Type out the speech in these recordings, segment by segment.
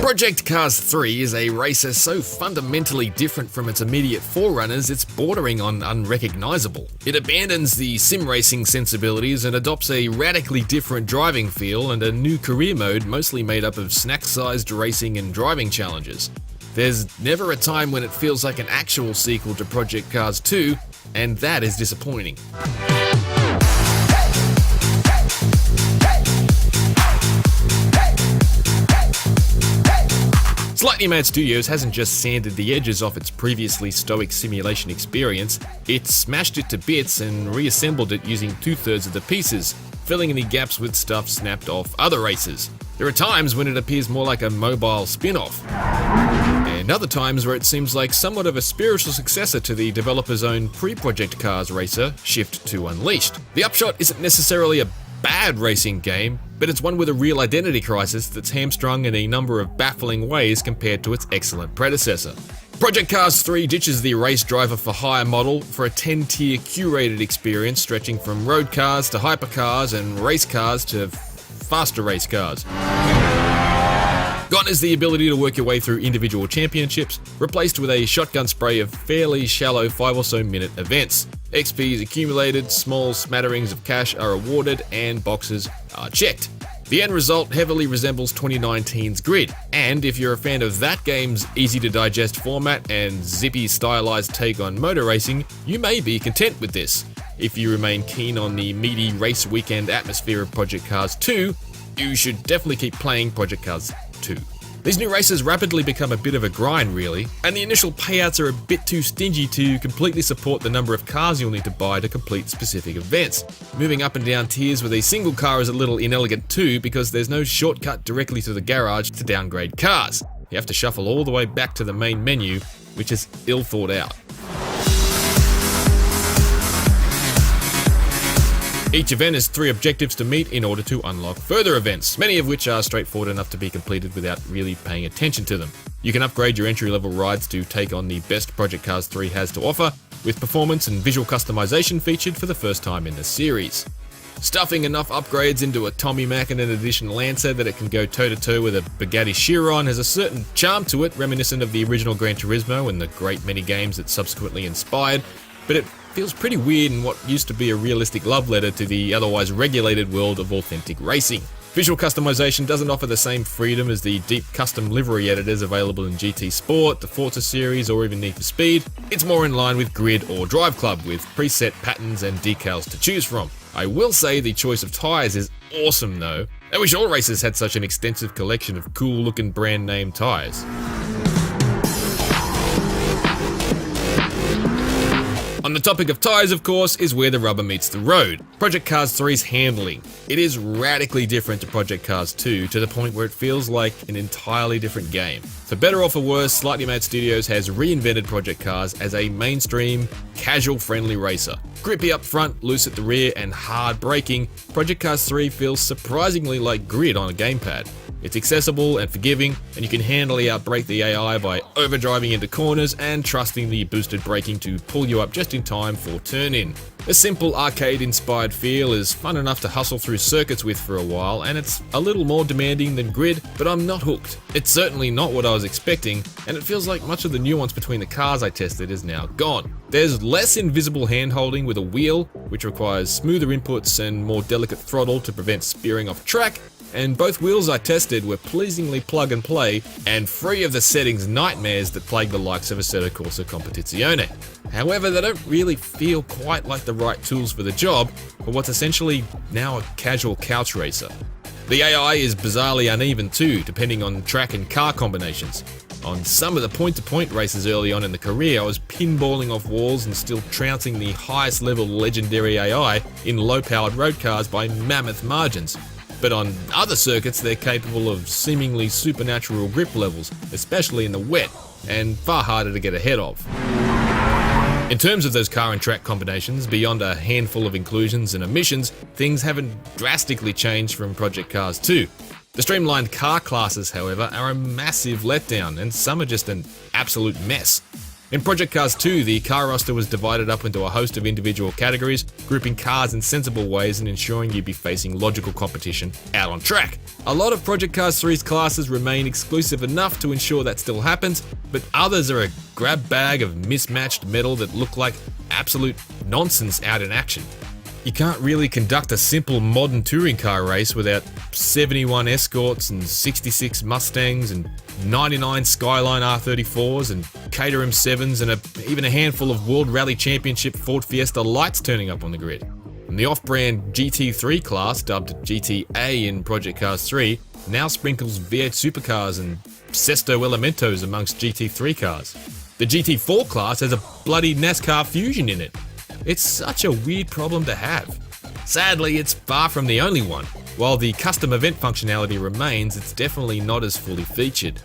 Project Cars 3 is a racer so fundamentally different from its immediate forerunners it's bordering on unrecognizable. It abandons the sim racing sensibilities and adopts a radically different driving feel and a new career mode mostly made up of snack-sized racing and driving challenges. There's never a time when it feels like an actual sequel to Project Cars 2, and that is disappointing. Slightly Mad Studios hasn't just sanded the edges off its previously stoic simulation experience, it smashed it to bits and reassembled it using 2/3 of the pieces, filling any gaps with stuff snapped off other races. There are times when it appears more like a mobile spin-off, and other times where it seems like somewhat of a spiritual successor to the developer's own pre-Project Cars racer, Shift 2 Unleashed. The upshot isn't necessarily a bad racing game, but it's one with a real identity crisis that's hamstrung in a number of baffling ways compared to its excellent predecessor. Project Cars 3 ditches the race driver for hire model for a 10-tier curated experience stretching from road cars to hypercars and race cars to faster race cars. Gone is the ability to work your way through individual championships, replaced with a shotgun spray of fairly shallow 5 or so minute events. XP is accumulated, small smatterings of cash are awarded, and boxes are checked. The end result heavily resembles 2019's Grid, and if you're a fan of that game's easy-to-digest format and zippy stylized take on motor racing, you may be content with this. If you remain keen on the meaty race weekend atmosphere of Project Cars 2, you should definitely keep playing Project Cars 2. These new races rapidly become a bit of a grind really, and the initial payouts are a bit too stingy to completely support the number of cars you'll need to buy to complete specific events. Moving up and down tiers with a single car is a little inelegant too because there's no shortcut directly to the garage to downgrade cars. You have to shuffle all the way back to the main menu, which is ill thought out. Each event has 3 objectives to meet in order to unlock further events, many of which are straightforward enough to be completed without really paying attention to them. You can upgrade your entry-level rides to take on the best Project Cars 3 has to offer, with performance and visual customization featured for the first time in the series. Stuffing enough upgrades into a Tommy Mackinnon Edition Lancer that it can go toe-to-toe with a Bugatti Chiron has a certain charm to it, reminiscent of the original Gran Turismo and the great many games it subsequently inspired, but it feels pretty weird in what used to be a realistic love letter to the otherwise regulated world of authentic racing. Visual customization doesn't offer the same freedom as the deep custom livery editors available in GT Sport, the Forza series, or even Need for Speed. It's more in line with Grid or Drive Club, with preset patterns and decals to choose from. I will say the choice of tyres is awesome though. I wish all racers had such an extensive collection of cool looking brand name tyres. On the topic of tyres, of course, is where the rubber meets the road. Project Cars 3's handling. It is radically different to Project Cars 2 to the point where it feels like an entirely different game. For better or for worse, Slightly Mad Studios has reinvented Project Cars as a mainstream, casual-friendly racer. Grippy up front, loose at the rear, and hard braking, Project Cars 3 feels surprisingly like Grid on a gamepad. It's accessible and forgiving, and you can handily outbrake the AI by overdriving into corners and trusting the boosted braking to pull you up just in time for turn-in. A simple arcade-inspired feel is fun enough to hustle through circuits with for a while, and it's a little more demanding than Grid, but I'm not hooked. It's certainly not what I was expecting, and it feels like much of the nuance between the cars I tested is now gone. There's less invisible hand-holding with a wheel, which requires smoother inputs and more delicate throttle to prevent spearing off track, and both wheels I tested were pleasingly plug and play and free of the settings nightmares that plague the likes of Assetto Corsa Competizione. However, they don't really feel quite like the right tools for the job for what's essentially now a casual couch racer. The AI is bizarrely uneven too, depending on track and car combinations. On some of the point-to-point races early on in the career, I was pinballing off walls and still trouncing the highest level legendary AI in low-powered road cars by mammoth margins. But on other circuits, they're capable of seemingly supernatural grip levels, especially in the wet, and far harder to get ahead of. In terms of those car and track combinations, beyond a handful of inclusions and omissions, things haven't drastically changed from Project Cars 2. The streamlined car classes, however, are a massive letdown, and some are just an absolute mess. In Project Cars 2, the car roster was divided up into a host of individual categories, grouping cars in sensible ways and ensuring you'd be facing logical competition out on track. A lot of Project Cars 3's classes remain exclusive enough to ensure that still happens, but others are a grab bag of mismatched metal that look like absolute nonsense out in action. You can't really conduct a simple modern touring car race without 71 Escorts and 66 Mustangs and 99 Skyline R34s and Caterham 7s and even a handful of World Rally Championship Ford Fiesta lights turning up on the grid. And the off-brand GT3 class, dubbed GTA in Project Cars 3, now sprinkles V8 supercars and Sesto Elementos amongst GT3 cars. The GT4 class has a bloody NASCAR Fusion in it. It's such a weird problem to have. Sadly, it's far from the only one. While the custom event functionality remains, it's definitely not as fully featured.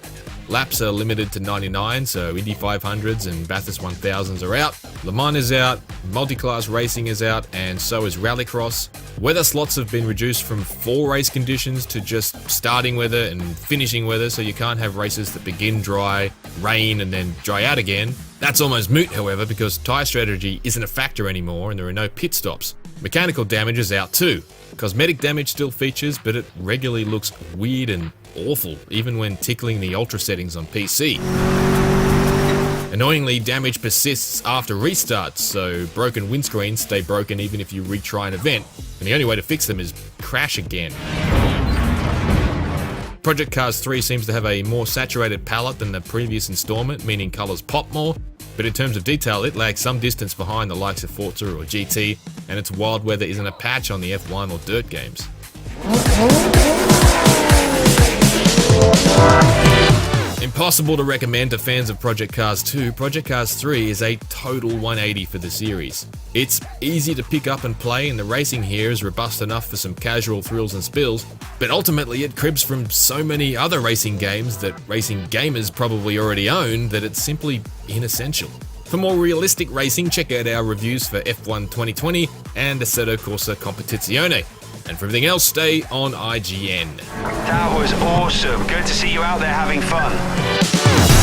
Laps are limited to 99, so Indy 500s and Bathurst 1000s are out. Le Mans is out, multi-class racing is out, and so is Rallycross. Weather slots have been reduced from 4 race conditions to just starting weather and finishing weather, so you can't have races that begin dry, rain, and then dry out again. That's almost moot, however, because tyre strategy isn't a factor anymore and there are no pit stops. Mechanical damage is out too. Cosmetic damage still features, but it regularly looks weird and awful, even when tickling the ultra settings on PC. Annoyingly, damage persists after restarts, so broken windscreens stay broken even if you retry an event, and the only way to fix them is crash again. Project Cars 3 seems to have a more saturated palette than the previous installment, meaning colours pop more, but in terms of detail it lags some distance behind the likes of Forza or GT, and its wild weather isn't a patch on the F1 or Dirt games. Impossible to recommend to fans of Project Cars 2, Project Cars 3 is a total 180 for the series. It's easy to pick up and play, and the racing here is robust enough for some casual thrills and spills, but ultimately it cribs from so many other racing games that racing gamers probably already own that it's simply inessential. For more realistic racing, check out our reviews for F1 2020 and Assetto Corsa Competizione. And for everything else, stay on IGN. That was awesome. Good to see you out there having fun.